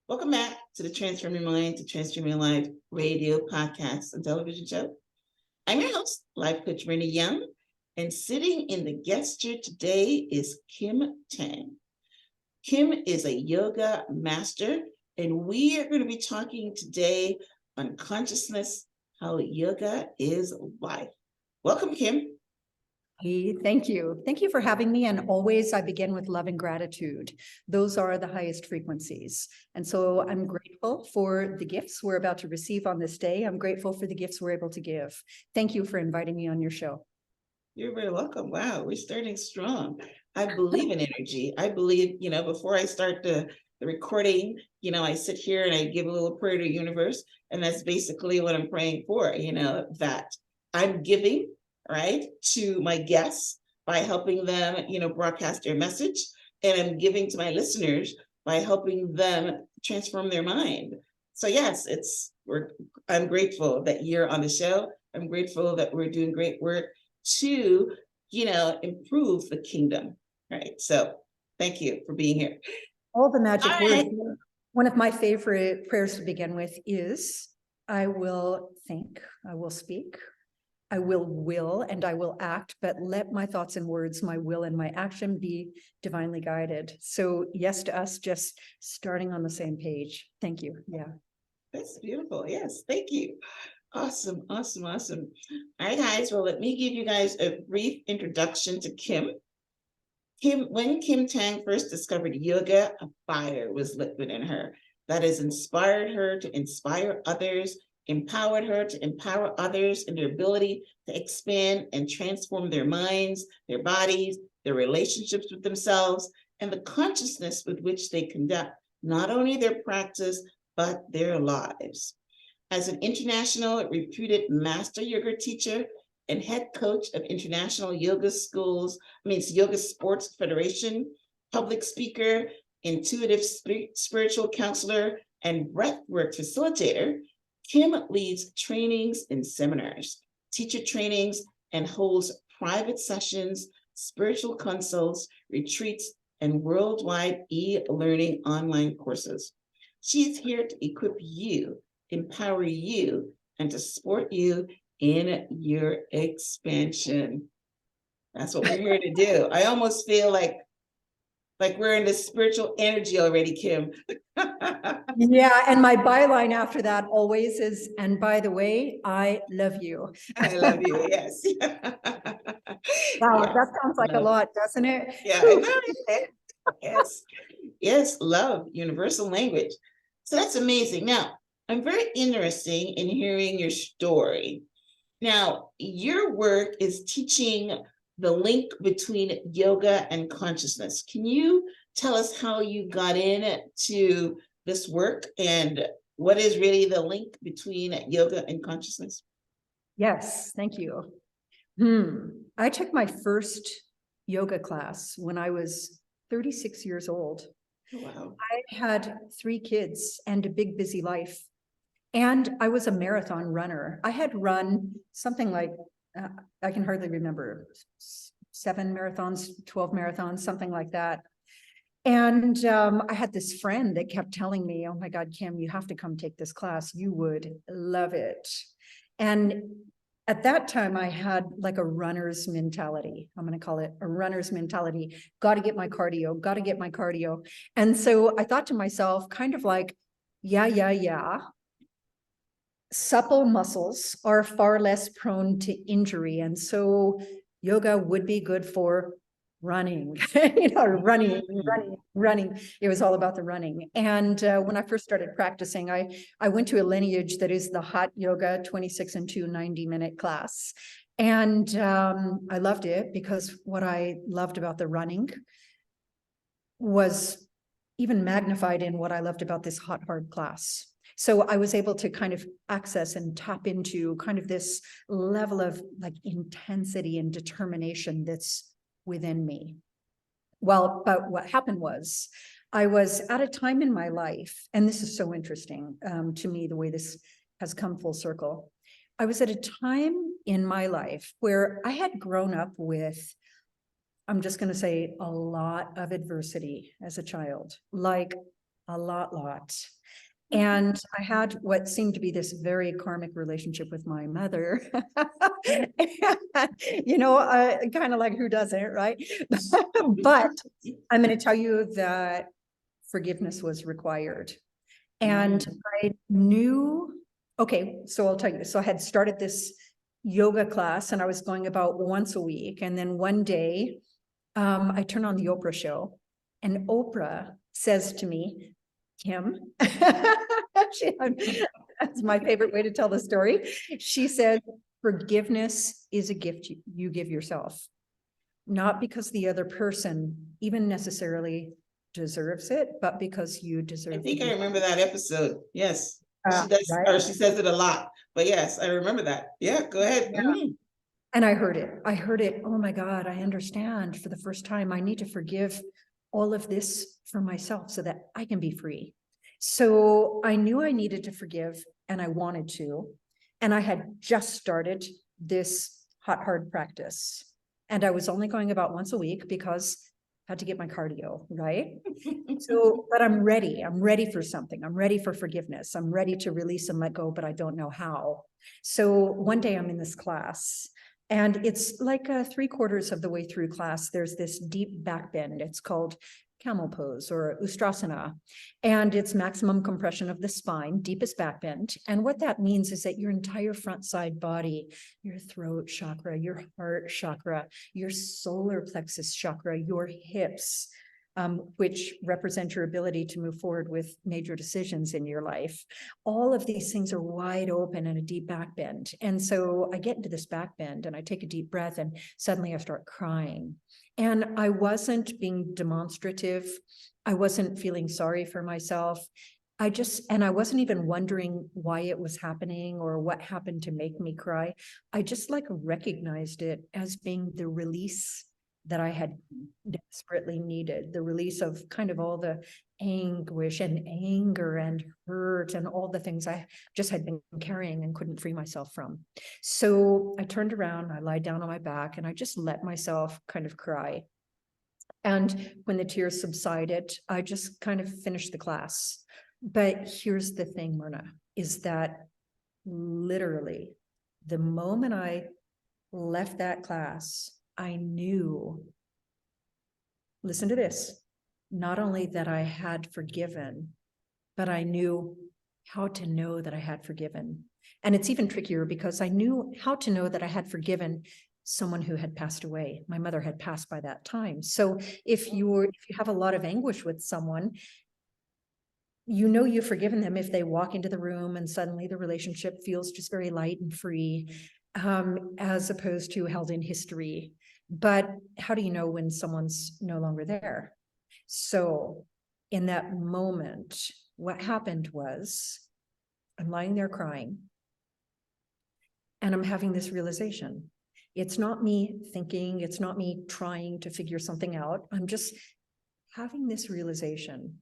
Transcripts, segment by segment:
Welcome back to the Transform Your Mind to Transform Your Life radio, podcast, and television show. I'm your host, Life Coach Myrna Young, and sitting in the guest chair today is Kim Tang. Kim is a yoga master, and we are going to be talking today on consciousness, how yoga is life. Welcome, Kim. Hey, thank you. Thank you for having me. And always I begin with love and gratitude. Those are the highest frequencies. And so I'm grateful for the gifts we're about to receive on this day. I'm grateful for the gifts we're able to give. Thank you for inviting me on your show. You're very welcome. Wow, we're starting strong. I believe in energy. I believe, before I start the recording, I sit here and I give a little prayer to the universe. And that's basically what I'm praying for, that I'm giving, right, to my guests by helping them, broadcast their message. And I'm giving to my listeners by helping them transform their mind. So yes, I'm grateful that you're on the show. I'm grateful that we're doing great work to, improve the kingdom, right? So thank you for being here. All the magic words. One of my favorite prayers to begin with is, I will think, I will speak, I will, and I will act, but let my thoughts and words, my will and my action be divinely guided. So yes to us, just starting on the same page. Thank you. Yeah. That's beautiful. Yes, thank you. Awesome. All right, guys. Well, let me give you guys a brief introduction to Kim. When Kim Tang first discovered yoga, a fire was lit within her that has inspired her to inspire others, empowered her to empower others in their ability to expand and transform their minds, their bodies, their relationships with themselves, and the consciousness with which they conduct not only their practice, but their lives. As an international reputed master yoga teacher and head coach of international yoga yoga sports federation, public speaker, intuitive spiritual counselor, and breathwork facilitator, Kim leads trainings and seminars, teacher trainings, and holds private sessions, spiritual consults, retreats, and worldwide e-learning online courses. She is here to equip you, empower you, and to support you in your expansion. That's what we're here to do. I almost feel like we're in this spiritual energy already, Kim. Yeah, and my byline after that always is, and by the way, I love you. I love you, yes. Wow, yes, that sounds like a lot, doesn't it? Yeah, I know. Yes, love, universal language. So that's amazing. Now, I'm very interested in hearing your story. Now, your work is teaching the link between yoga and consciousness. Can you tell us how you got into this work and what is really the link between yoga and consciousness? Yes, thank you. I took my first yoga class when I was 36 years old. Wow. I had 3 kids and a big, busy life. And I was a marathon runner. I had run something like, I can hardly remember, 7 marathons, 12 marathons, something like that. And I had this friend that kept telling me, oh my God, Kim, you have to come take this class. You would love it. And at that time, I had like a runner's mentality. I'm going to call it a runner's mentality. Got to get my cardio. And so I thought to myself, kind of like, yeah. Supple muscles are far less prone to injury. And so yoga would be good for running, running. It was all about the running. And when I first started practicing, I went to a lineage that is the hot yoga 26 and 2 90-minute class. And I loved it because what I loved about the running was even magnified in what I loved about this hot, hard class. So I was able to kind of access and tap into kind of this level of like intensity and determination that's within me. Well, but what happened was I was at a time in my life, and this is so interesting to me, the way this has come full circle. I was at a time in my life where I had grown up with, I'm just going to say, a lot of adversity as a child, like a lot. And I had what seemed to be this very karmic relationship with my mother. You know, kind of like who doesn't, right? But I'm going to tell you that forgiveness was required. And I knew, okay, so I'll tell you. So I had started this yoga class and I was going about once a week. And then one day, I turn on the Oprah show and Oprah says to me, Kim, that's my favorite way to tell the story. She said, forgiveness is a gift you give yourself, not because the other person even necessarily deserves it, but because you deserve I think it. I remember that episode. Yes. She does, right? or she says it a lot, but yes, I remember that. Yeah, go ahead. Yeah. And I heard it. Oh my God, I understand for the first time. I need to forgive all of this for myself so that I can be free. So I knew I needed to forgive and I wanted to. And I had just started this hot, hard practice. And I was only going about once a week because I had to get my cardio, right? So, but I'm ready. I'm ready for something. I'm ready for forgiveness. I'm ready to release and let go, but I don't know how. So one day I'm in this class. And it's like 3/4 of the way through class, there's this deep back bend. It's called camel pose or ustrasana. And it's maximum compression of the spine, deepest back bend. And what that means is that your entire front side body, your throat chakra, your heart chakra, your solar plexus chakra, your hips, which represent your ability to move forward with major decisions in your life. All of these things are wide open and a deep back bend. And so I get into this back bend and I take a deep breath and suddenly I start crying. And I wasn't being demonstrative. I wasn't feeling sorry for myself. I wasn't even wondering why it was happening or what happened to make me cry. I just like recognized it as being the release that I had desperately needed, the release of kind of all the anguish and anger and hurt and all the things I just had been carrying and couldn't free myself from. So I turned around, I lied down on my back, and I just let myself kind of cry. And when the tears subsided, I just kind of finished the class. But here's the thing, Myrna, is that literally the moment I left that class, I knew, listen to this, not only that I had forgiven, but I knew how to know that I had forgiven. And it's even trickier because I knew how to know that I had forgiven someone who had passed away. My mother had passed by that time. So if you have a lot of anguish with someone, you know you've forgiven them if they walk into the room and suddenly the relationship feels just very light and free, as opposed to held in history. But how do you know when someone's no longer there? So in that moment, what happened was I'm lying there crying and I'm having this realization. It's not me thinking, it's not me trying to figure something out. I'm just having this realization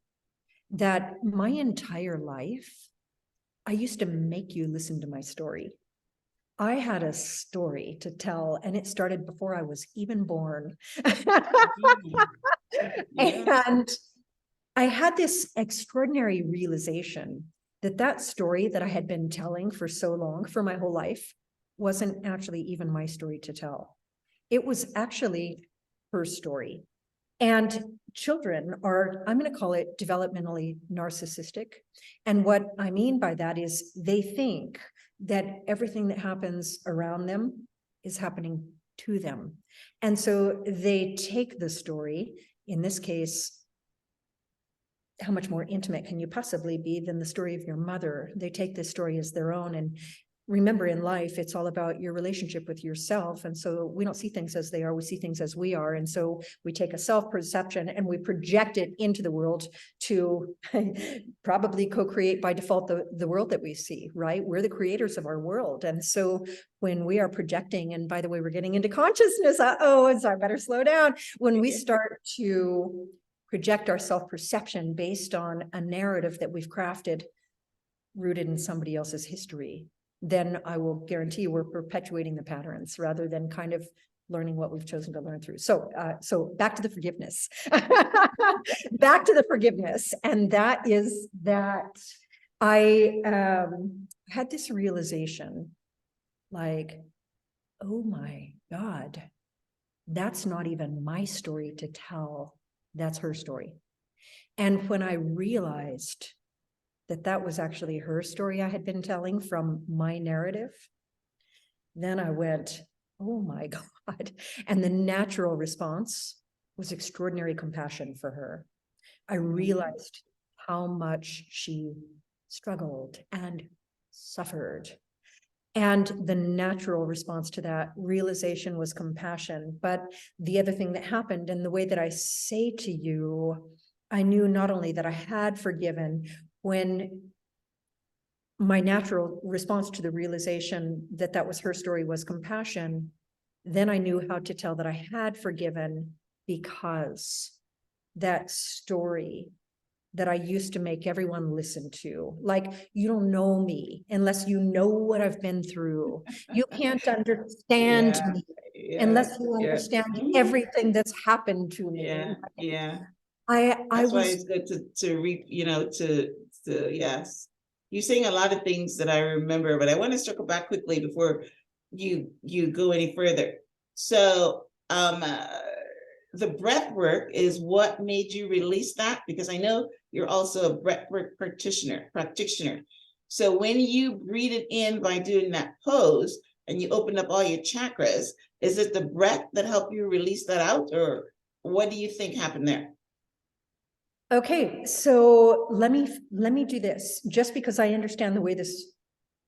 that my entire life, I used to make you listen to my story. I had a story to tell, and it started before I was even born. And I had this extraordinary realization that that story that I had been telling for so long, for my whole life, wasn't actually even my story to tell. It was actually her story. And children are, I'm going to call it developmentally narcissistic. And what I mean by that is they think that everything that happens around them is happening to them. And so they take the story, in this case, how much more intimate can you possibly be than the story of your mother? They take this story as their own. And remember, in life, it's all about your relationship with yourself. And so we don't see things as they are, we see things as we are. And so we take a self-perception and we project it into the world to probably co-create by default the world that we see, right? We're the creators of our world. And so when we are projecting, and by the way, we're getting into consciousness, and so I better slow down. When we start to project our self-perception based on a narrative that we've crafted, rooted in somebody else's history, then I will guarantee you we're perpetuating the patterns rather than kind of learning what we've chosen to learn through. So, so back to the forgiveness, back to the forgiveness. And that is that I had this realization like, oh my God, that's not even my story to tell. That's her story. And when I realized that that was actually her story I had been telling from my narrative, then I went, oh my God. And the natural response was extraordinary compassion for her. I realized how much she struggled and suffered. And the natural response to that realization was compassion. But the other thing that happened, and the way that I say to you, I knew not only that I had forgiven, when my natural response to the realization that that was her story was compassion, then I knew how to tell that I had forgiven, because that story that I used to make everyone listen to, like, you don't know me unless you know what I've been through. You can't understand me unless you understand everything that's happened to me. I That's why was it's good to read, yes. You're saying a lot of things that I remember, but I want to circle back quickly before you go any further. So the breath work is what made you release that, because I know you're also a breath work practitioner. So when you breathe it in by doing that pose and you open up all your chakras, is it the breath that helped you release that out, or what do you think happened there? okay. So let me do this, just because I understand the way this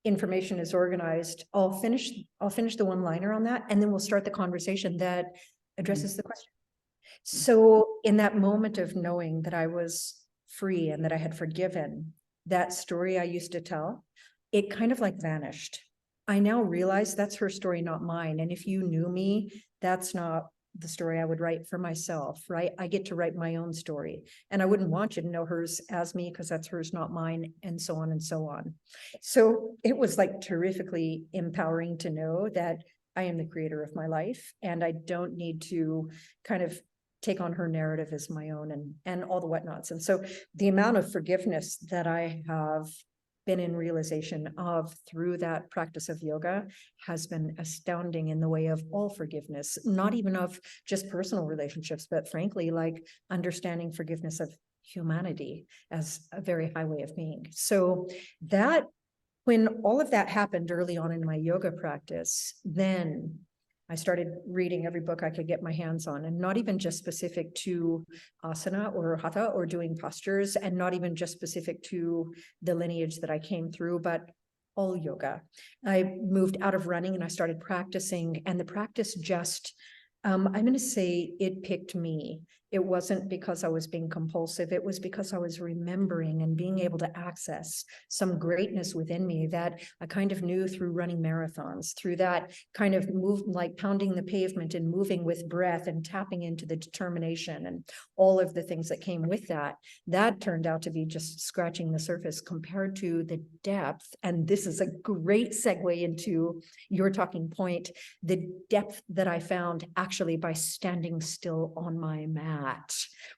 information is organized. I'll finish the one-liner on that, and then we'll start the conversation that addresses the question. So in that moment of knowing that I was free and that I had forgiven, that story I used to tell, it kind of like vanished. I now realize that's her story, not mine. And if you knew me, that's not the story I would write for myself, right? I get to write my own story, and I wouldn't want you to know hers as me, because that's hers, not mine, and so on and so on. So it was like terrifically empowering to know that I am the creator of my life, and I don't need to kind of take on her narrative as my own, and all the whatnots. And so the amount of forgiveness that I have been in realization of through that practice of yoga has been astounding, in the way of all forgiveness, not even of just personal relationships, but frankly, like understanding forgiveness of humanity as a very high way of being. So that, when all of that happened early on in my yoga practice, then I started reading every book I could get my hands on, and not even just specific to asana or hatha or doing postures, and not even just specific to the lineage that I came through, but all yoga. I moved out of running and I started practicing, and the practice just, I'm going to say it picked me. It wasn't because I was being compulsive. It was because I was remembering and being able to access some greatness within me that I kind of knew through running marathons, through that kind of move, like pounding the pavement and moving with breath and tapping into the determination and all of the things that came with that. That turned out to be just scratching the surface compared to the depth. And this is a great segue into your talking point, the depth that I found actually by standing still on my mat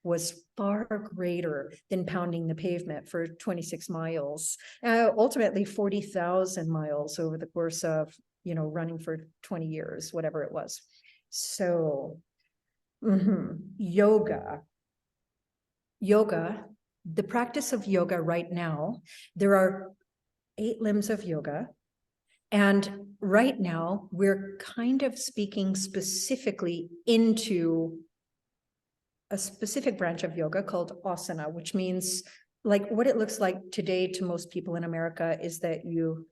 was far greater than pounding the pavement for 26 miles, ultimately 40,000 miles over the course of, running for 20 years, whatever it was. So yoga, the practice of yoga right now, there are 8 limbs of yoga. And right now we're kind of speaking specifically into a specific branch of yoga called asana, which means, like, what it looks like today to most people in America is that you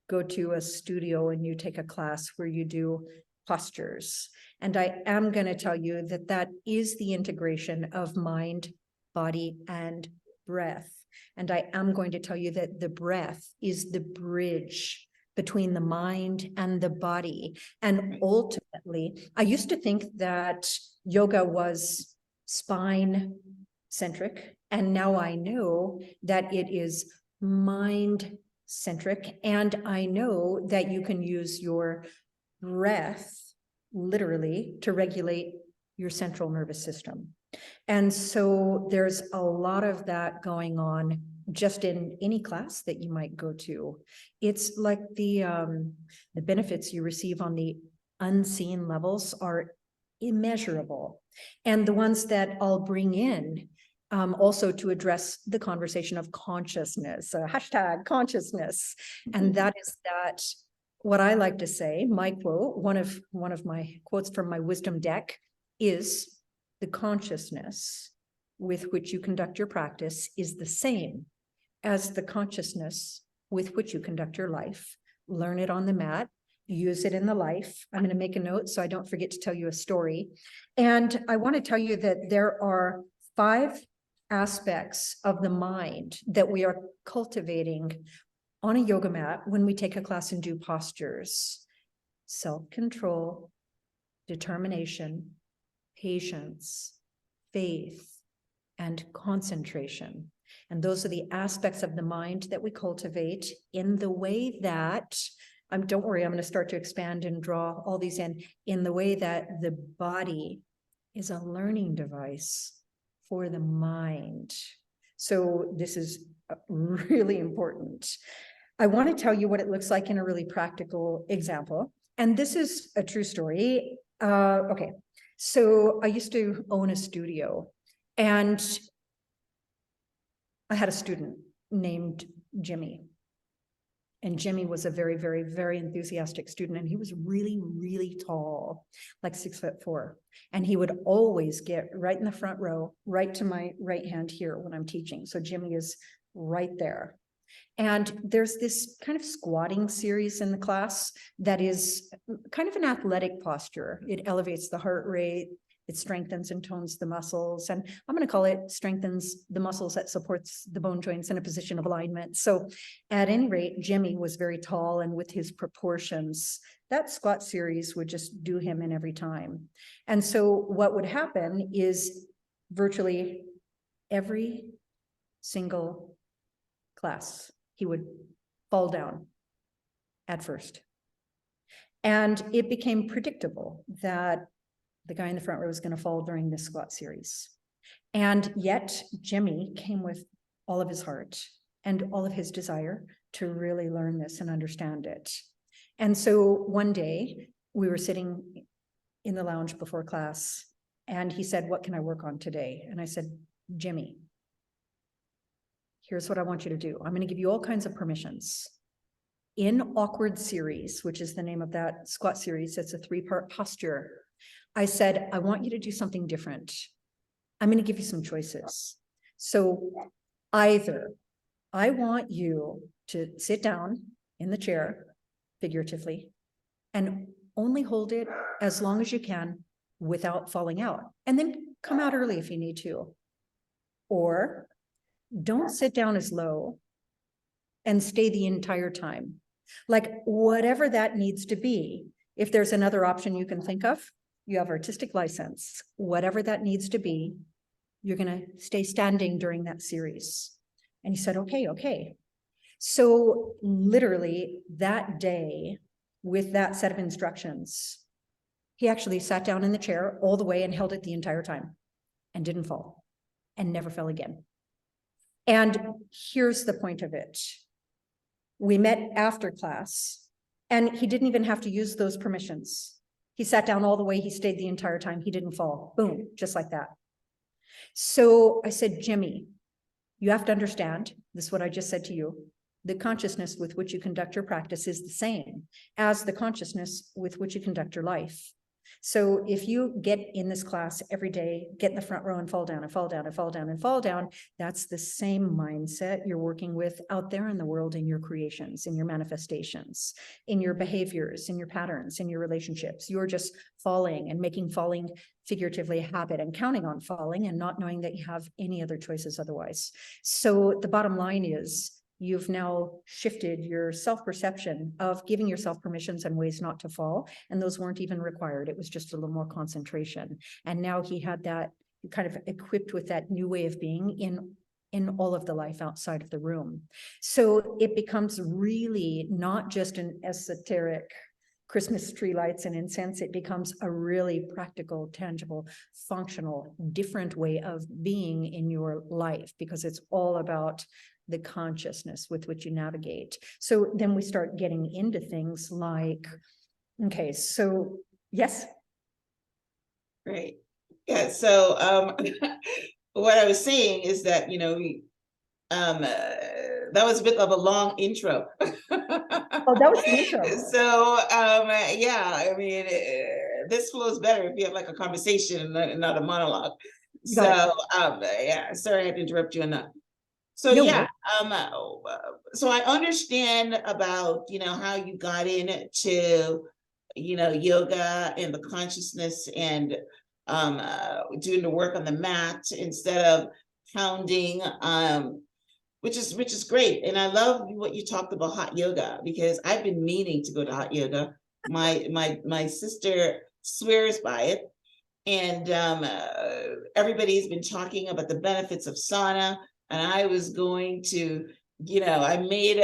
go to a studio and you take a class where you do postures. And I am going to tell you that that is the integration of mind, body, and breath. And I am going to tell you that the breath is the bridge between the mind and the body. And ultimately, I used to think that yoga was spine centric, and now I know that it is mind centric, and I know that you can use your breath literally to regulate your central nervous system. And so there's a lot of that going on just in any class that you might go to. It's like the benefits you receive on the unseen levels are immeasurable. And the ones that I'll bring in also to address the conversation of consciousness, hashtag consciousness. And that is that what I like to say, my quote, one of my quotes from my wisdom deck is, the consciousness with which you conduct your practice is the same as the consciousness with which you conduct your life. Learn it on the mat, use it in the life. I'm going to make a note so I don't forget to tell you a story. And I want to tell you that there are 5 aspects of the mind that we are cultivating on a yoga mat when we take a class and do postures: self-control, determination, patience, faith, and concentration. And those are the aspects of the mind that we cultivate in the way that, don't worry, I'm going to start to expand and draw all these in the way that the body is a learning device for the mind. So this is really important. I want to tell you what it looks like in a really practical example. And this is a true story. Okay. So I used to own a studio, and I had a student named Jimmy. And Jimmy was a very, very, very enthusiastic student. And he was really, really tall, like 6'4". And he would always get right in the front row, right to my right hand here when I'm teaching. So Jimmy is right there. And there's this kind of squatting series in the class that is kind of an athletic posture. It elevates the heart rate, it strengthens and tones the muscles. And I'm going to call it strengthens the muscles that supports the bone joints in a position of alignment. So at any rate, Jimmy was very tall, and with his proportions, that squat series would just do him in every time. And so what would happen is virtually every single class, he would fall down at first. And it became predictable that the guy in the front row was going to fall during this squat series. And yet Jimmy came with all of his heart and all of his desire to really learn this and understand it. And so one day we were sitting in the lounge before class, and he said, "What can I work on today?" And I said, "Jimmy, here's what I want you to do. I'm going to give you all kinds of permissions. In Awkward Series, which is the name of that squat series, it's a 3-part posture. I said, I want you to do something different. I'm going to give you some choices. So either I want you to sit down in the chair, figuratively, and only hold it as long as you can without falling out, and then come out early if you need to. Or don't sit down as low and stay the entire time. Like whatever that needs to be. If there's another option you can think of, you have artistic license. Whatever that needs to be, you're going to stay standing during that series." And he said, okay. So literally that day, with that set of instructions, he actually sat down in the chair all the way and held it the entire time and didn't fall and never fell again. And here's the point of it. We met after class, and he didn't even have to use those permissions. He sat down all the way, he stayed the entire time, he didn't fall. Boom, just like that. So I said, "Jimmy, you have to understand, this is what I just said to you, the consciousness with which you conduct your practice is the same as the consciousness with which you conduct your life. So if you get in this class every day, get in the front row and fall down and fall down and fall down and fall down, that's the same mindset you're working with out there in the world, in your creations, in your manifestations, in your behaviors, in your patterns, in your relationships. You're just falling and making falling figuratively a habit and counting on falling and not knowing that you have any other choices otherwise. So the bottom line is, you've now shifted your self-perception of giving yourself permissions and ways not to fall. And those weren't even required. It was just a little more concentration. And now he had that kind of equipped with that new way of being in all of the life outside of the room. So it becomes really not just an esoteric Christmas tree lights and incense, it becomes a really practical, tangible, functional, different way of being in your life, because it's all about the consciousness with which you navigate. So then we start getting into things like, okay, so yes. Right. Yeah. So what I was saying is that, that was a bit of a long intro. Oh, that was the intro. So yeah, I mean, this flows better if you have like a conversation and not a monologue. So yeah, sorry I had to interrupt you enough. So No, yeah, so I understand about, how you got into, yoga and the consciousness and doing the work on the mat instead of pounding, which is great. And I love what you talked about hot yoga, because I've been meaning to go to hot yoga. My sister swears by it. And everybody's been talking about the benefits of sauna, and I was going to, I made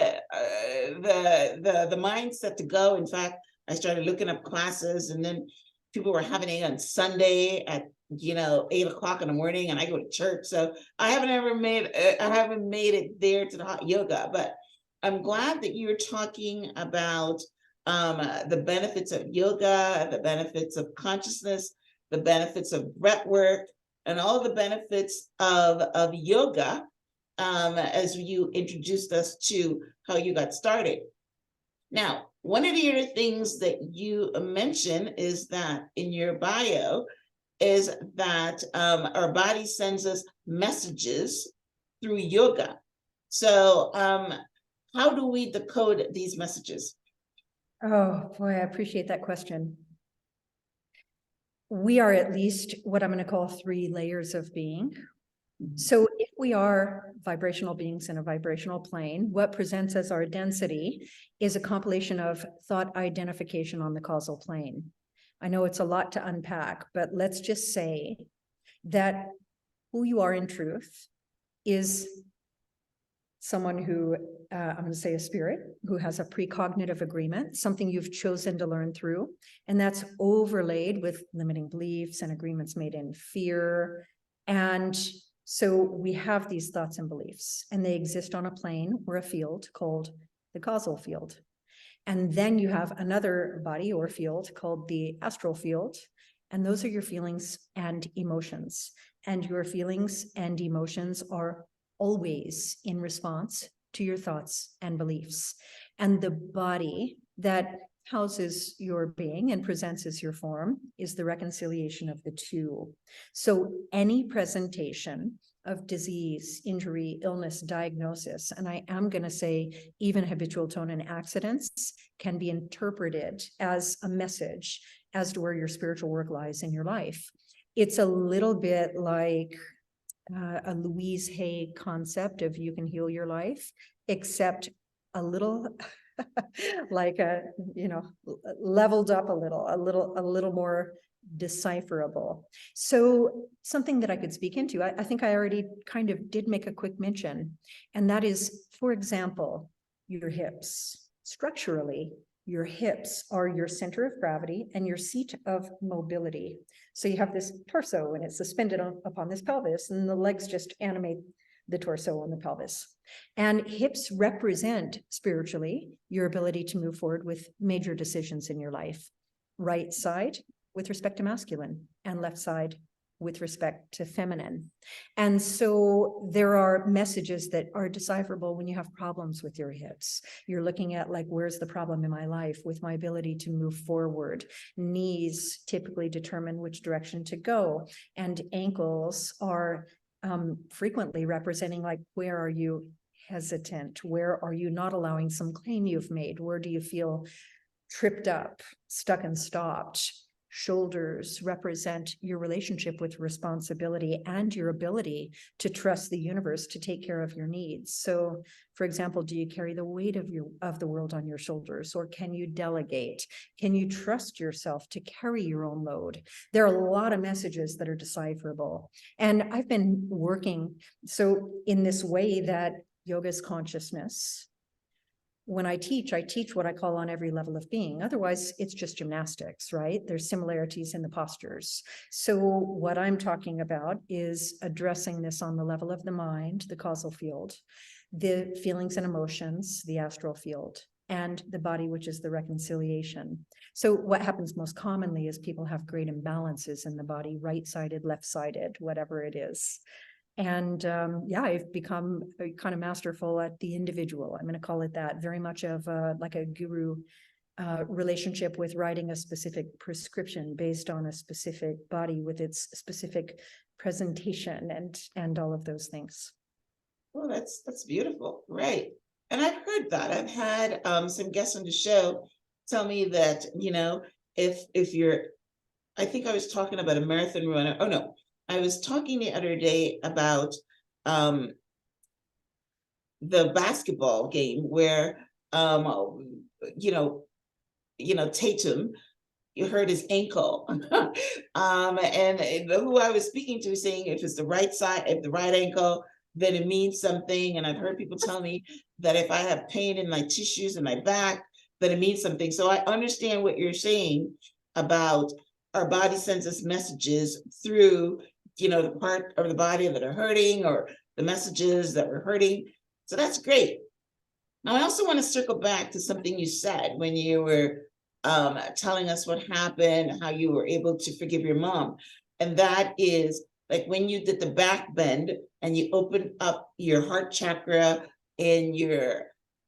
the mindset to go. In fact, I started looking up classes, and then people were having it on Sunday at 8 o'clock in the morning, and I go to church, so I haven't made it there to the hot yoga. But I'm glad that you're talking about the benefits of yoga, the benefits of consciousness, the benefits of breath work, and all the benefits of yoga, as you introduced us to how you got started. Now, one of the other things that you mentioned is that in your bio is that our body sends us messages through yoga. So how do we decode these messages? Oh boy, I appreciate that question. We are at least what I'm going to call 3 layers of being. So if we are vibrational beings in a vibrational plane, what presents as our density is a compilation of thought identification on the causal plane. I know it's a lot to unpack, but let's just say that who you are in truth is someone who, I'm going to say a spirit, who has a precognitive agreement, something you've chosen to learn through, and that's overlaid with limiting beliefs and agreements made in fear. And so we have these thoughts and beliefs, and they exist on a plane or a field called the causal field. And then you have another body or field called the astral field, and those are your feelings and emotions. And your feelings and emotions are always in response to your thoughts and beliefs. And the body that houses your being and presents as your form is the reconciliation of the two. So any presentation of disease, injury, illness, diagnosis, and I am going to say even habitual tone and accidents can be interpreted as a message as to where your spiritual work lies in your life. It's a little bit like a Louise Hay concept of you can heal your life, except a little like leveled up a little more decipherable. So something that I could speak into, I think I already kind of did make a quick mention, and that is, for example, your hips. Structurally, your hips are your center of gravity and your seat of mobility. So you have this torso and it's suspended upon this pelvis, and the legs just animate the torso and the pelvis. And hips represent spiritually your ability to move forward with major decisions in your life. Right side with respect to masculine, and left side with respect to feminine. And so there are messages that are decipherable when you have problems with your hips. You're looking at like, where's the problem in my life with my ability to move forward? Knees typically determine which direction to go, and ankles are frequently representing like, where are you hesitant? Where are you not allowing some claim you've made? Where do you feel tripped up, stuck and stopped? Shoulders represent your relationship with responsibility and your ability to trust the universe to take care of your needs. So, for example, do you carry the weight of the world on your shoulders, or can you delegate? Can you trust yourself to carry your own load? There are a lot of messages that are decipherable. And I've been working so in this way that yoga is consciousness, when I teach what I call on every level of being. Otherwise, it's just gymnastics, right? There's similarities in the postures. So what I'm talking about is addressing this on the level of the mind, the causal field, the feelings and emotions, the astral field, and the body, which is the reconciliation. So what happens most commonly is people have great imbalances in the body, right-sided, left-sided, whatever it is. And yeah, I've become kind of masterful at the individual. I'm going to call it that, very much of like a guru relationship with writing a specific prescription based on a specific body with its specific presentation and all of those things. Well, that's beautiful, right? And I've heard that. I've had some guests on the show tell me that, you know, if you're, I think I was talking about a marathon runner. Oh no, I was talking the other day about the basketball game where you know Tatum, you hurt his ankle. And who I was speaking to was saying if it's the right side, if the right ankle, then it means something. And I've heard people tell me that if I have pain in my tissues in my back, that it means something. So I understand what you're saying about our body sends us messages through, you know, the part of the body that are hurting or the messages that we're hurting. So that's great. Now, I also want to circle back to something you said when you were telling us what happened, how you were able to forgive your mom. And that is like when you did the back bend and you opened up your heart chakra and your,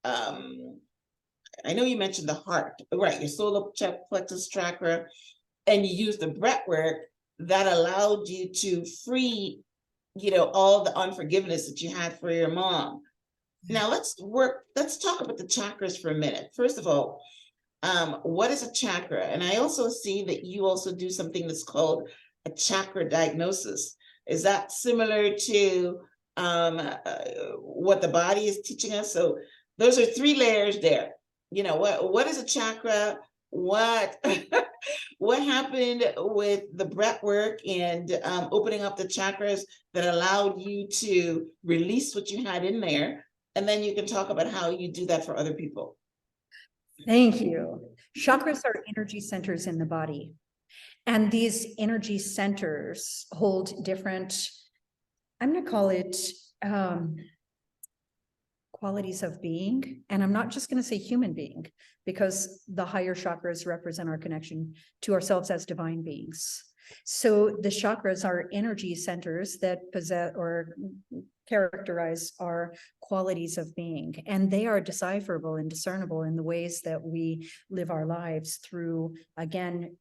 I know you mentioned the heart, right? Your solar plexus chakra, and you used the breathwork that allowed you to free, you know, all the unforgiveness that you had for your mom. Now let's talk about the chakras for a minute. First of all, what is a chakra? And I also see that you also do something that's called a chakra diagnosis. Is that similar to what the body is teaching us? So those are 3 layers there. You know, what is a chakra? What what happened with the breath work and opening up the chakras that allowed you to release what you had in there? And then you can talk about how you do that for other people. Thank you. Chakras are energy centers in the body. And these energy centers hold different, I'm going to call it qualities of being. And I'm not just going to say human being, because the higher chakras represent our connection to ourselves as divine beings. So the chakras are energy centers that possess or characterize our qualities of being, and they are decipherable and discernible in the ways that we live our lives through, again,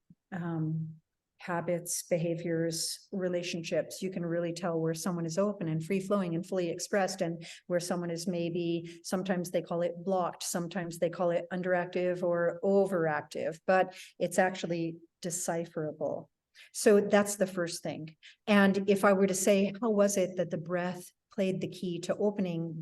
habits, behaviors, relationships. You can really tell where someone is open and free flowing and fully expressed, and where someone is maybe, sometimes they call it blocked, sometimes they call it underactive or overactive, but it's actually decipherable. So that's the first thing. And if I were to say, how was it that the breath played the key to opening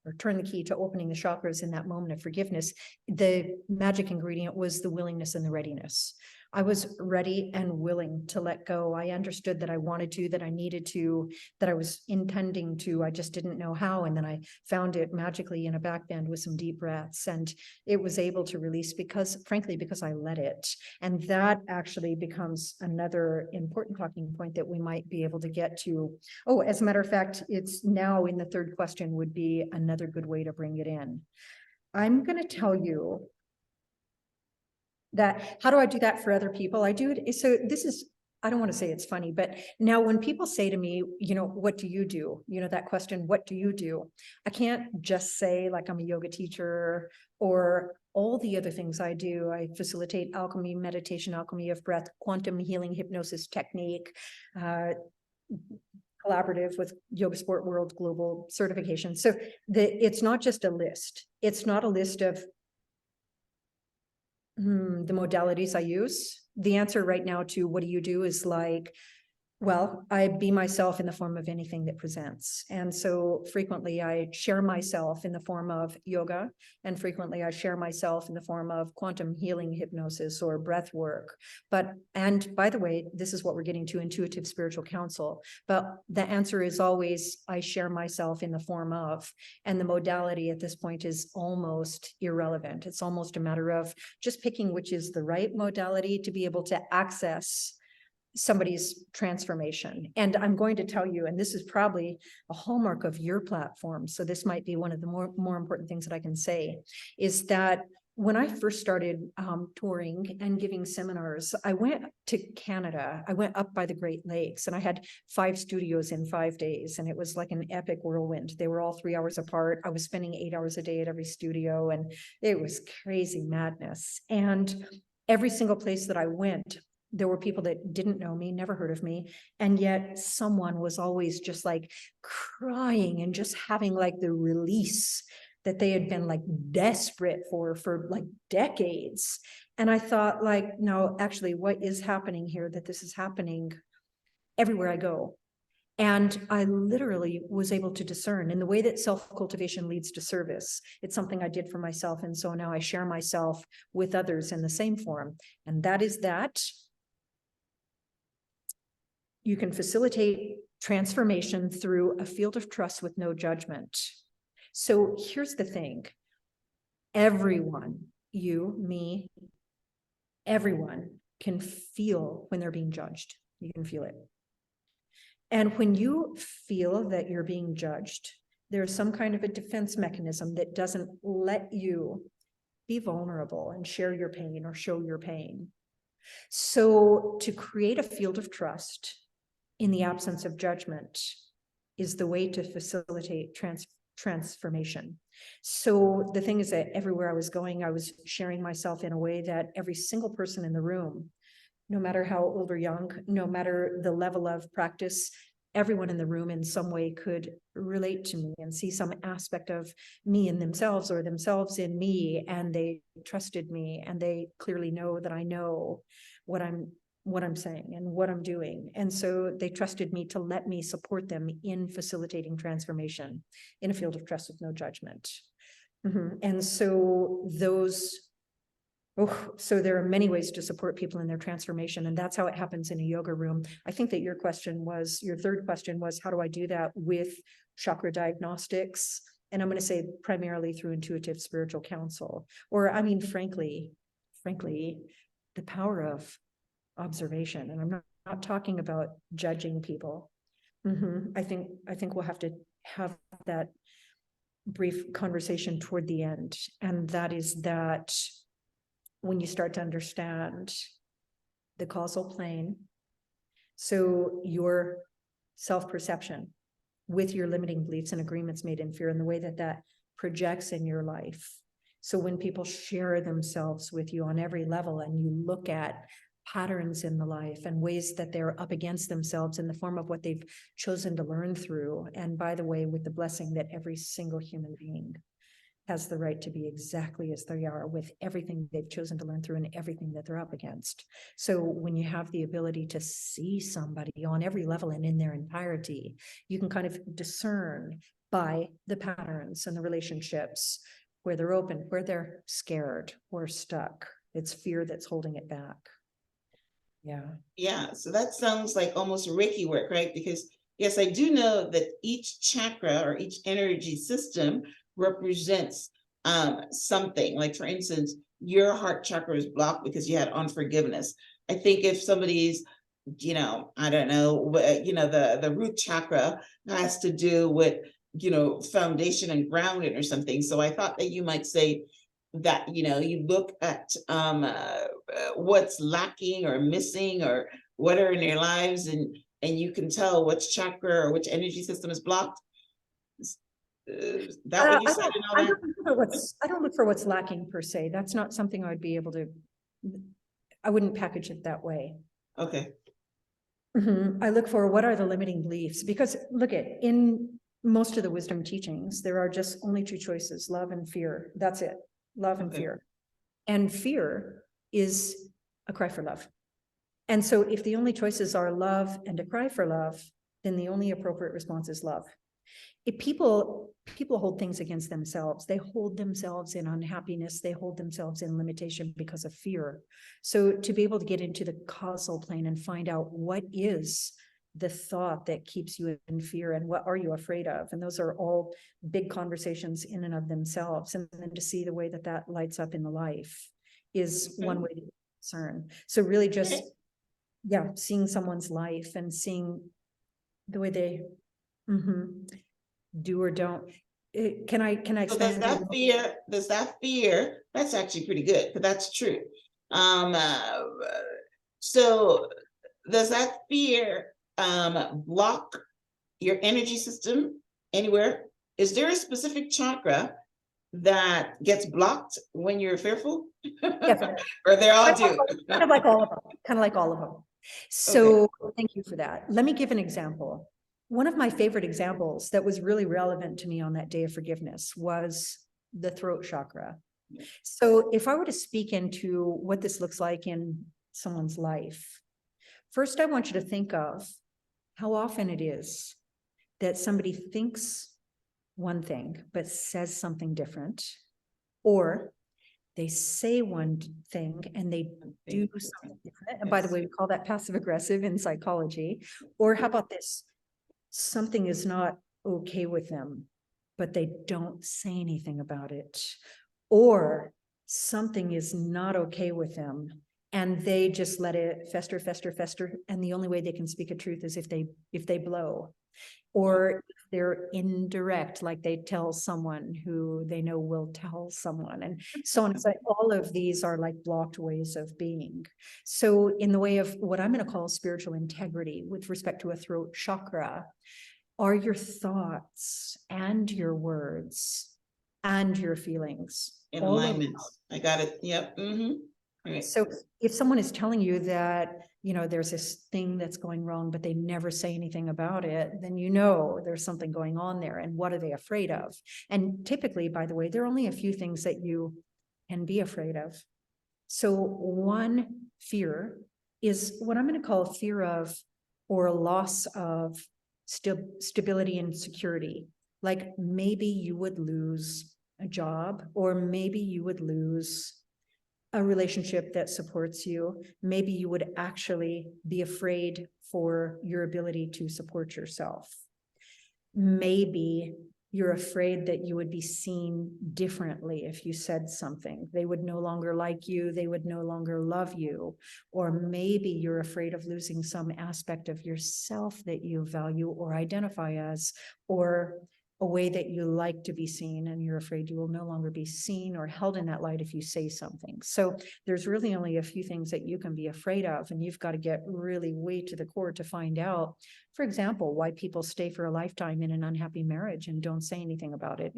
or turned the key to opening the chakras in that moment of forgiveness, the magic ingredient was the willingness and the readiness. I was ready and willing to let go. I understood that I wanted to, that I needed to, that I was intending to. I just didn't know how. And then I found it magically in a back bend with some deep breaths. And it was able to release because, frankly, because I let it. And that actually becomes another important talking point that we might be able to get to. Oh, as a matter of fact, it's now in the third question would be another good way to bring it in. I'm going to tell you that, how do I do that for other people? I do it. So this is, I don't want to say it's funny, but now when people say to me, you know, what do you do? You know, that question, what do you do? I can't just say like I'm a yoga teacher or all the other things I do. I facilitate alchemy, meditation, alchemy of breath, quantum healing, hypnosis technique, collaborative with Yoga Sport World Global certification. So it's not just a list. It's not a list of the modalities I use. The answer right now to what do you do is like, Well, I be myself in the form of anything that presents. And so frequently I share myself in the form of yoga, and frequently I share myself in the form of quantum healing hypnosis or breath work. And by the way, this is what we're getting to, intuitive spiritual counsel. But the answer is always, I share myself in the form of, and the modality at this point is almost irrelevant. It's almost a matter of just picking which is the right modality to be able to access somebody's transformation. And I'm going to tell you, and this is probably a hallmark of your platform, so this might be one of the more important things that I can say, is that when I first started touring and giving seminars, I went to Canada. I went up by the Great Lakes, and I had 5 studios in 5 days, and it was like an epic whirlwind. They were all 3 hours apart. I was spending 8 hours a day at every studio, and it was crazy madness. And every single place that I went, there were people that didn't know me, never heard of me. And yet someone was always just like crying and just having like the release that they had been like desperate for like decades. And I thought like, no, actually what is happening here, that this is happening everywhere I go. And I literally was able to discern in the way that self-cultivation leads to service. It's something I did for myself. And so now I share myself with others in the same form. And that is that you can facilitate transformation through a field of trust with no judgment. So here's the thing. Everyone, you, me, everyone can feel when they're being judged. You can feel it. And when you feel that you're being judged, there's some kind of a defense mechanism that doesn't let you be vulnerable and share your pain or show your pain. So to create a field of trust in the absence of judgment is the way to facilitate transformation. So the thing is that everywhere I was going, I was sharing myself in a way that every single person in the room, no matter how old or young, no matter the level of practice, everyone in the room in some way could relate to me and see some aspect of me in themselves or themselves in me. And they trusted me, and they clearly know that I know what I'm saying and what I'm doing. And so they trusted me to let me support them in facilitating transformation in a field of trust with no judgment. And so so there are many ways to support people in their transformation, and that's how it happens in a yoga room. I think that your third question was, how do I do that with chakra diagnostics? And I'm going to say primarily through intuitive spiritual counsel, or I mean, frankly, the power of observation. And I'm not talking about judging people. I think we'll have to have that brief conversation toward the end. And that is that when you start to understand the causal plane, so your self-perception with your limiting beliefs and agreements made in fear, and the way that that projects in your life. So when people share themselves with you on every level, and you look at patterns in the life and ways that they're up against themselves in the form of what they've chosen to learn through. And by the way, with the blessing that every single human being has the right to be exactly as they are, with everything they've chosen to learn through and everything that they're up against. So when you have the ability to see somebody on every level and in their entirety, you can kind of discern by the patterns and the relationships where they're open, where they're scared or stuck. It's fear that's holding it back. Yeah, so that sounds like almost Reiki work, right? Because yes, I do know that each chakra or each energy system represents something. Like for instance, your heart chakra is blocked because you had unforgiveness. I think if somebody's, I don't know, the root chakra has to do with, foundation and grounding or something. So I thought that you might say that, you look at what's lacking or missing or what are in their lives, and you can tell which chakra or which energy system is blocked. That what you said and all that? I don't look for what's lacking per se. That's not something I'd be able to, I wouldn't package it that way. Okay. I look for what are the limiting beliefs, because look at, in most of the wisdom teachings, there are just only 2 choices, love and fear. That's it. Love and fear. And fear is a cry for love. And so if the only choices are love and a cry for love, then the only appropriate response is love. If people hold things against themselves, they hold themselves in unhappiness, they hold themselves in limitation because of fear. So to be able to get into the causal plane and find out what is the thought that keeps you in fear and what are you afraid of, and those are all big conversations in and of themselves, and then to see the way that that lights up in the life is one way to discern. So really just seeing someone's life and seeing the way they do or don't. Can I So expand? does that fear, that's actually pretty good, but that's true. So does that fear block your energy system anywhere? Is there a specific chakra that gets blocked when you're fearful? Yes. Or they're all do? Kind of like all of them. Kind of like all of them. So thank you for that. Let me give an example. One of my favorite examples that was really relevant to me on that day of forgiveness was the throat chakra. So if I were to speak into what this looks like in someone's life, first I want you to think of how often it is that somebody thinks one thing but says something different, or they say one thing and they do something different. And by the way, we call that passive aggressive in psychology. Or how about this? Something is not okay with them, but they don't say anything about it. Or something is not okay with them and they just let it fester, fester, fester. And the only way they can speak a truth is if they blow. Or if they're indirect, like they tell someone who they know will tell someone, and so on. So all of these are like blocked ways of being. So in the way of what I'm going to call spiritual integrity with respect to a throat chakra, are your thoughts and your words and your feelings In alignment. I got it. Yep. Right. So if someone is telling you that, there's this thing that's going wrong, but they never say anything about it, then there's something going on there. And what are they afraid of? And typically, by the way, there are only a few things that you can be afraid of. So one fear is what I'm going to call fear of, or a loss of stability and security. Like maybe you would lose a job, or maybe you would lose a relationship that supports you. Maybe you would actually be afraid for your ability to support yourself. Maybe you're afraid that you would be seen differently if you said something. They would no longer like you. They would no longer love you. Or maybe you're afraid of losing some aspect of yourself that you value or identify as, or a way that you like to be seen, and you're afraid you will no longer be seen or held in that light if you say something. So there's really only a few things that you can be afraid of, and you've got to get really way to the core to find out, for example, why people stay for a lifetime in an unhappy marriage and don't say anything about it,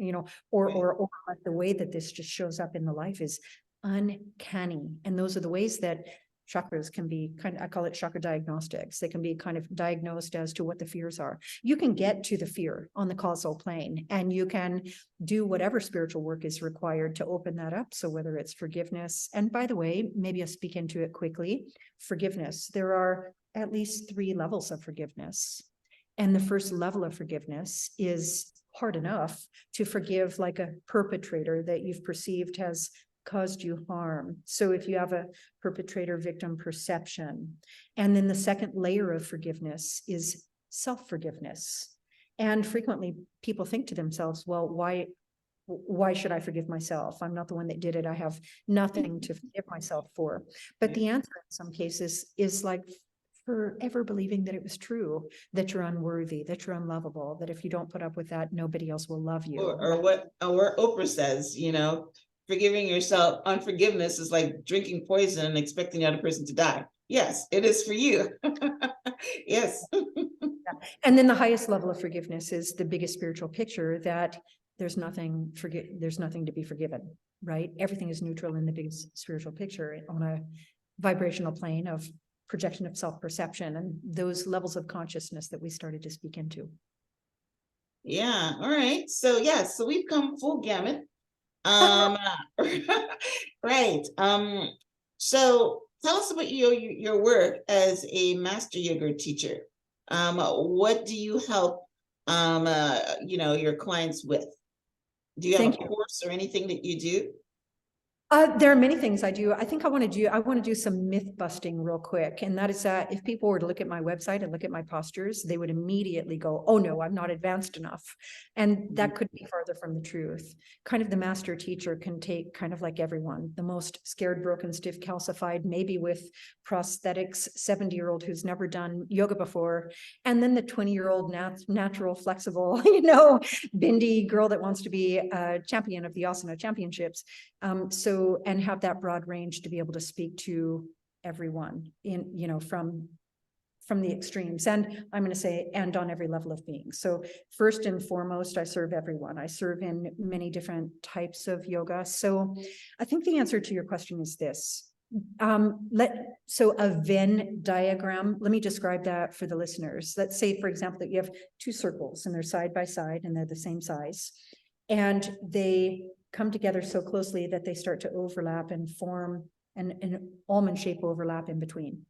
or the way that this just shows up in the life is uncanny. And those are the ways that chakras can be I call it chakra diagnostics. They can be kind of diagnosed as to what the fears are. You can get to the fear on the causal plane, and you can do whatever spiritual work is required to open that up. So whether it's forgiveness, and by the way, maybe I'll speak into it quickly. Forgiveness. There are at least 3 levels of forgiveness. And the first level of forgiveness is hard enough to forgive, like a perpetrator that you've perceived has caused you harm. So if you have a perpetrator victim perception, and then the second layer of forgiveness is self-forgiveness. And frequently people think to themselves, well, why should I forgive myself? I'm not the one that did it. I have nothing to forgive myself for. But the answer in some cases is like forever believing that it was true, that you're unworthy, that you're unlovable, that if you don't put up with that, nobody else will love you. Or what Oprah says, forgiving yourself, unforgiveness is like drinking poison and expecting the other person to die. Yes, it is for you. Yes. And then the highest level of forgiveness is the biggest spiritual picture, that there's nothing to be forgiven, right? Everything is neutral in the biggest spiritual picture on a vibrational plane of projection of self-perception and those levels of consciousness that we started to speak into. Yeah. All right. So so we've come full gamut. Right. So tell us about your work as a master yoga teacher. What do you help your clients with? Do you have Thank a you. course or anything that you do? There are many things I do. I think I want to do some myth busting real quick. And that is that if people were to look at my website and look at my postures, they would immediately go, oh no, I'm not advanced enough. And that could be farther from the truth. Kind of the master teacher can take kind of like everyone, the most scared, broken, stiff, calcified, maybe with prosthetics, 70-year-old who's never done yoga before. And then the 20-year-old natural, flexible, bindi girl that wants to be a champion of the asana championships. And have that broad range to be able to speak to everyone from the extremes. And I'm going to say, and on every level of being. So first and foremost, I serve everyone. I serve in many different types of yoga. So I think the answer to your question is this. So a Venn diagram, let me describe that for the listeners. Let's say, for example, that you have two circles and they're side by side and they're the same size. And they come together so closely that they start to overlap and form an almond shape overlap in between.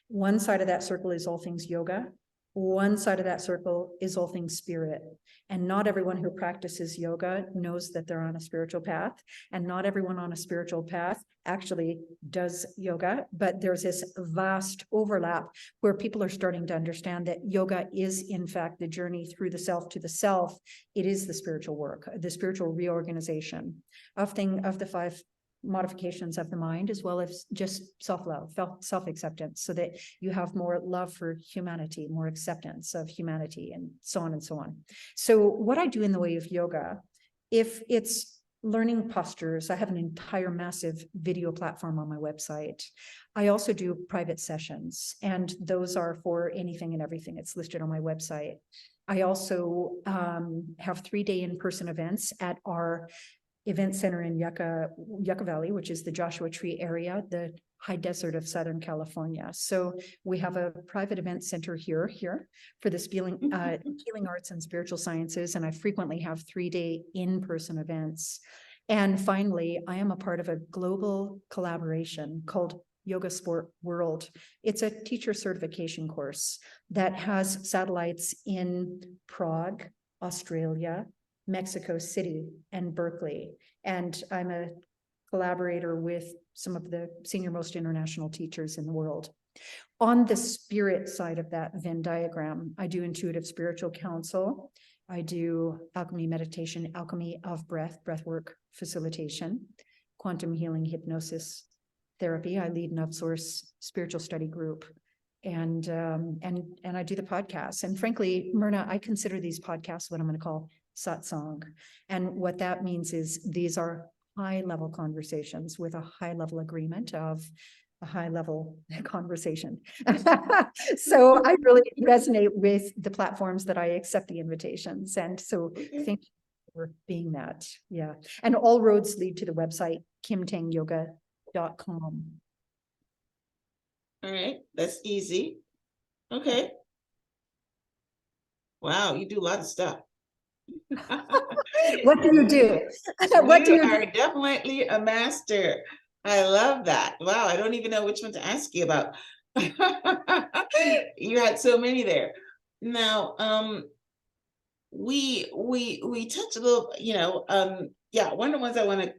One side of that circle is all things yoga. One side of that circle is all things spirit. And not everyone who practices yoga knows that they're on a spiritual path. And not everyone on a spiritual path actually does yoga. But there's this vast overlap where people are starting to understand that yoga is, in fact, the journey through the self to the self. It is the spiritual work, the spiritual reorganization of the 5 modifications of the mind, as well as just self-love, self-acceptance, so that you have more love for humanity, more acceptance of humanity, and so on and so on. So what I do in the way of yoga, if it's learning postures, I have an entire massive video platform on my website. I also do private sessions, and those are for anything and everything. It's listed on my website. I also have 3-day in-person events at our event center in Yucca Valley, which is the Joshua Tree area, the high desert of Southern California. So we have a private event center here for the healing arts and spiritual sciences. And I frequently have 3-day in-person events. And finally, I am a part of a global collaboration called Yoga Sport World. It's a teacher certification course that has satellites in Prague, Australia, Mexico City, and Berkeley. And I'm a collaborator with some of the senior most international teachers in the world. On the spirit side of that Venn diagram, I do intuitive spiritual counsel. I do alchemy meditation, alchemy of breathwork facilitation, quantum healing, hypnosis therapy. I lead an outsourced spiritual study group. And I do the podcasts. And frankly, Myrna, I consider these podcasts what I'm going to call satsang. And what that means is these are high-level conversations with a high-level agreement of a high-level conversation. So I really resonate with the platforms that I accept the invitations. And so thank you for being that. Yeah. And all roads lead to the website, kimtangyoga.com. All right, that's easy. Okay. Wow, you do a lot of stuff. What do you do? What do You you are definitely a master. I love that. Wow, I don't even know which one to ask you about. You had so many there. Now, we touched a little, yeah, one of the ones I wanted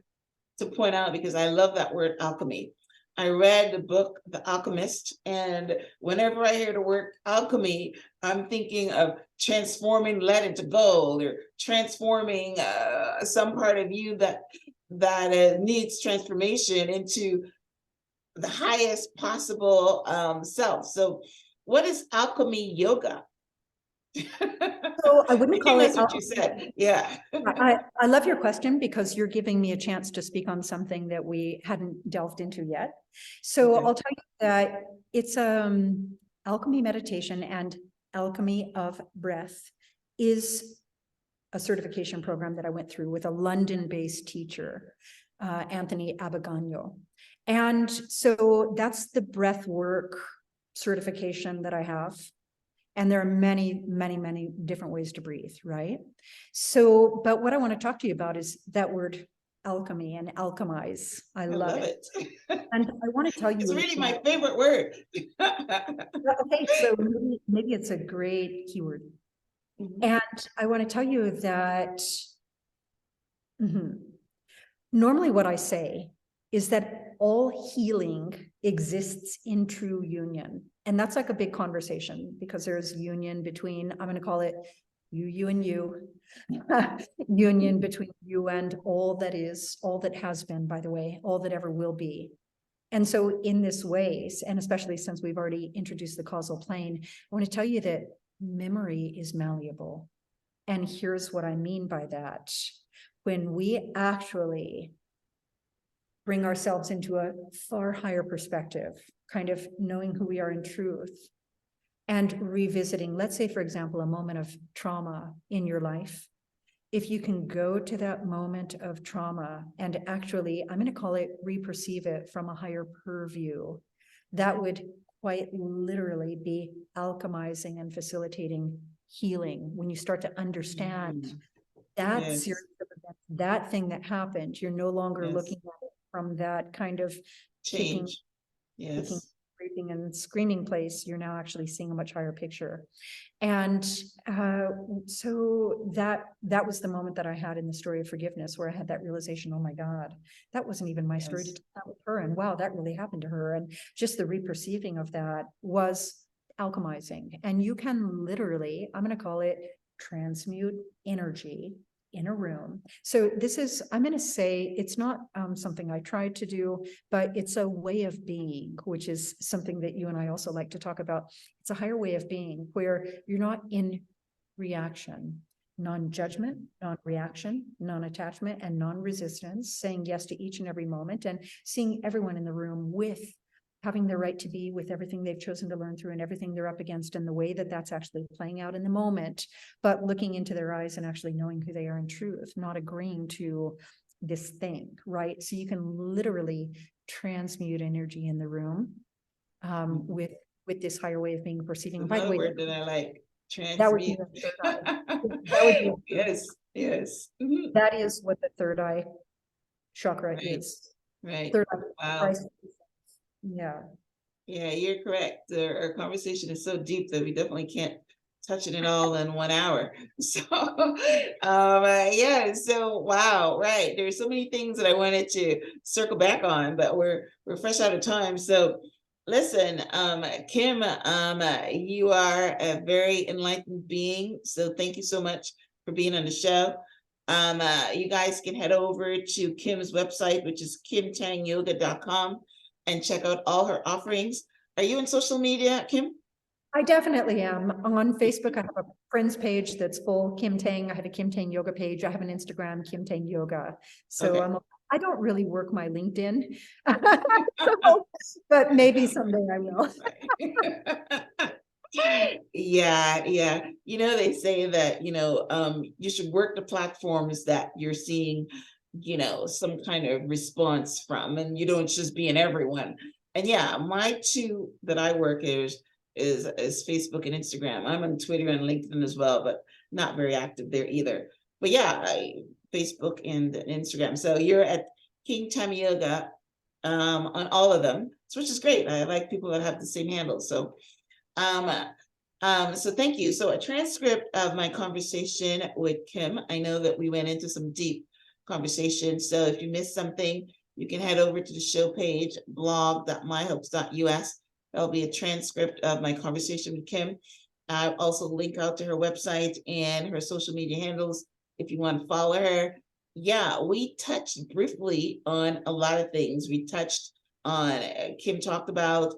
to point out, because I love that word alchemy. I read the book, The Alchemist, and whenever I hear the word alchemy, I'm thinking of transforming lead into gold, or transforming some part of you that needs transformation into the highest possible self. So what is alchemy yoga? So I wouldn't call it. That's what you said. Yeah. I love your question, because you're giving me a chance to speak on something that we hadn't delved into yet. So Okay. I'll tell you that it's alchemy meditation and alchemy of breath is a certification program that I went through with a London-based teacher, Anthony Abagano. And so that's the breath work certification that I have. And there are many, many, many different ways to breathe, right? So, but what I want to talk to you about is that word alchemy and alchemize. I I love love it. it. And I want to tell you, It's really my favorite word. okay, so maybe it's a great keyword. Mhm. And I want to tell you that normally what I say is that all healing exists in true union. And that's like a big conversation because there's union between, I'm going to call it you and you, union between you and all that is, all that has been, by the way, all that ever will be. And so in this ways, and especially since we've already introduced the causal plane, I want to tell you that memory is malleable. And here's what I mean by that. When we actually bring ourselves into a far higher perspective, kind of knowing who we are in truth, and revisiting, let's say, for example, a moment of trauma in your life. If you can go to that moment of trauma and actually, I'm going to call it reperceive it from a higher purview, that would quite literally be alchemizing and facilitating healing. When you start to understand that Yes. series of events, that thing that happened, you're no longer Yes. looking at it from that kind of kicking, Change. Yes. scraping and screaming place. You're now actually seeing a much higher picture. And so that was the moment that I had in the story of forgiveness, where I had that realization, oh my God, that wasn't even my story to Yes. tell that with her. And wow, that really happened to her. And just the reperceiving of that was alchemizing. And you can literally, I'm going to call it transmute energy in a room. So this is, I'm going to say, it's not something I tried to do, but it's a way of being, which is something that you and I also like to talk about. It's a higher way of being where you're not in reaction, non-judgment, non-reaction, non-attachment, and non-resistance, saying yes to each and every moment and seeing everyone in the room with having the right to be, with everything they've chosen to learn through and everything they're up against and the way that that's actually playing out in the moment, but looking into their eyes and actually knowing who they are in truth, not agreeing to this thing, right? So you can literally transmute energy in the room with this higher way of being perceiving. By the way, word that I like. that would be Transmute. the third eye. That would be Yes. Yes. Mhm. that is what the third eye chakra Right. is. Right. Third Wow. eye. Yeah. Yeah, you're correct. Our conversation is so deep that we definitely can't touch it all in 1 hour. So, yeah. So, wow. Right. There's so many things that I wanted to circle back on, but we're fresh out of time. So, listen, Kim, you are a very enlightened being. So, thank you so much for being on the show. You guys can head over to Kim's website, which is kimtangyoga.com, and check out all her offerings. Are you in social media, Kim? I definitely am. On Facebook, I have a friends page that's full Kim Tang. I have a Kim Tang yoga page. I have an Instagram, Kim Tang yoga. So Okay. I don't really work my LinkedIn, but maybe someday I will. Yeah, yeah. They say that, you should work the platforms that you're seeing, some kind of response from, and you don't just be in everyone. And yeah, my two that I work is Facebook and Instagram. I'm on Twitter and LinkedIn as well, but not very active there either. But yeah, Facebook and Instagram. So you're at King Time Yoga on all of them, which is great. I like people that have the same handle. So so thank you. So a transcript of my conversation with Kim. I know that we went into some deep conversation. So if you missed something, you can head over to the show page, blog.myhopes.us. There'll be a transcript of my conversation with Kim. I'll also link out to her website and her social media handles if you want to follow her. Yeah, we touched briefly on a lot of things. We touched on, Kim talked about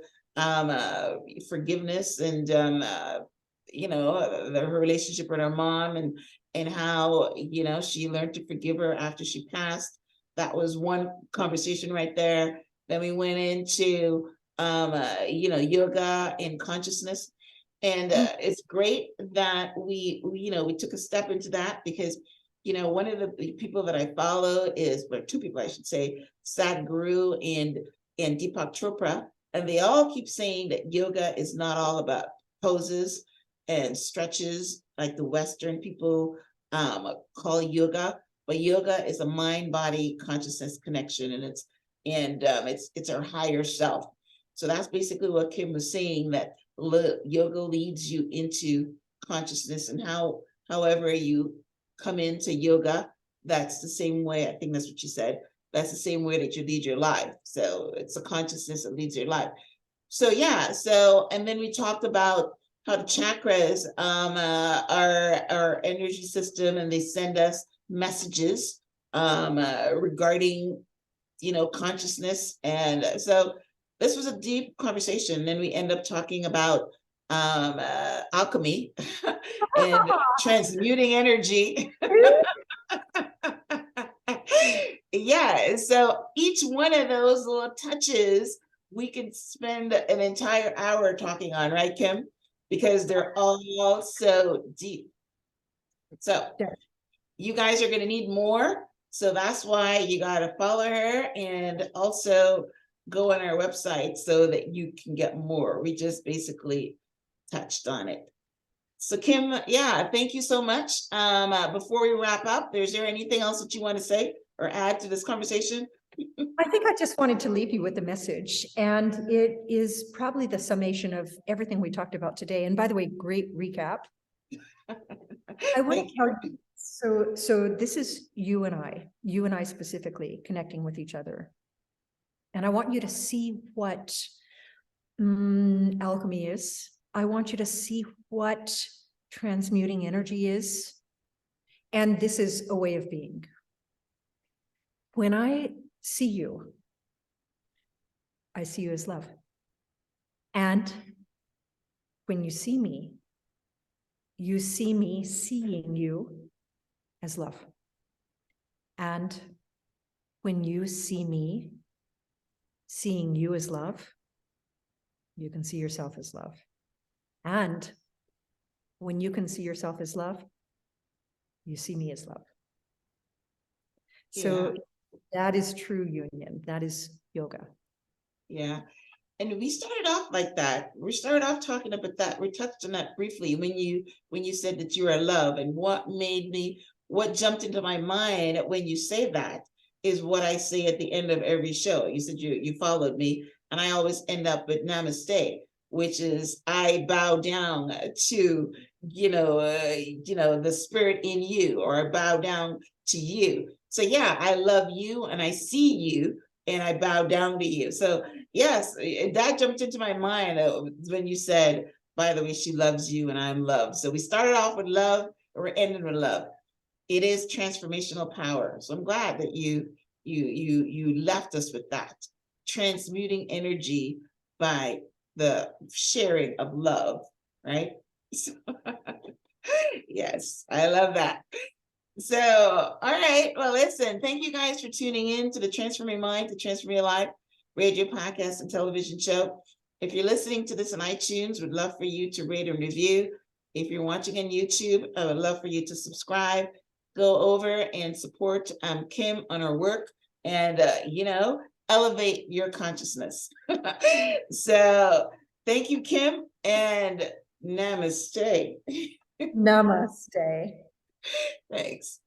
forgiveness and her relationship with her mom and how she learned to forgive her after she passed. That was one conversation right there. Then we went into yoga and consciousness, and it's great that we took a step into that, because one of the people that I follow is, well, two people I should say, Sadhguru and Deepak Chopra. And they all keep saying that yoga is not all about poses and stretches like the Western people call yoga, but yoga is a mind-body consciousness connection, and it's our higher self. So that's basically what Kim was saying, that yoga leads you into consciousness, and however you come into yoga, that's the same way, I think that's what you said, that's the same way that you lead your life. So it's a consciousness that leads your life. So yeah, so, and then we talked about how the chakras are our energy system, and they send us messages regarding, consciousness. And so this was a deep conversation. Then we end up talking about alchemy and transmuting energy. Yeah, so each one of those little touches we could spend an entire hour talking on, right, Kim? Because they're all so deep. So you guys are going to need more. So that's why you got to follow her, and also go on our website so that you can get more. We just basically touched on it. So Kim, yeah, thank you so much. Before we wrap up, is there anything else that you want to say or add to this conversation? I think I just wanted to leave you with a message, and it is probably the summation of everything we talked about today. And by the way, great recap. I want to tell you, so this is you and I specifically connecting with each other. And I want you to see what alchemy is. I want you to see what transmuting energy is. And this is a way of being. When I see you as love. And when you see me seeing you as love. And when you see me seeing you as love, you can see yourself as love. And when you can see yourself as love, you see me as love. So that is true union. That is yoga. Yeah. And we started off like that. We started off talking about that. We touched on that briefly when you said that you are love, and what jumped into my mind when you say that is what I say at the end of every show. You said you followed me, and I always end up with namaste, which is I bow down to the spirit in you, or I bow down to you. So yeah, I love you and I see you and I bow down to you. So yes, that jumped into my mind when you said, by the way, she loves you and I'm loved. So we started off with love, and we're ending with love. It is transformational power. So I'm glad that you left us with that. Transmuting energy by the sharing of love, right? So, yes, I love that. So, all right. Well, listen, thank you guys for tuning in to the Transform Your Mind to Transform Your Life radio, podcast, and television show. If you're listening to this on iTunes, we'd love for you to rate and review. If you're watching on YouTube, I would love for you to subscribe. Go over and support Kim on her work, and, elevate your consciousness. So thank you, Kim, and namaste. Namaste. Thanks.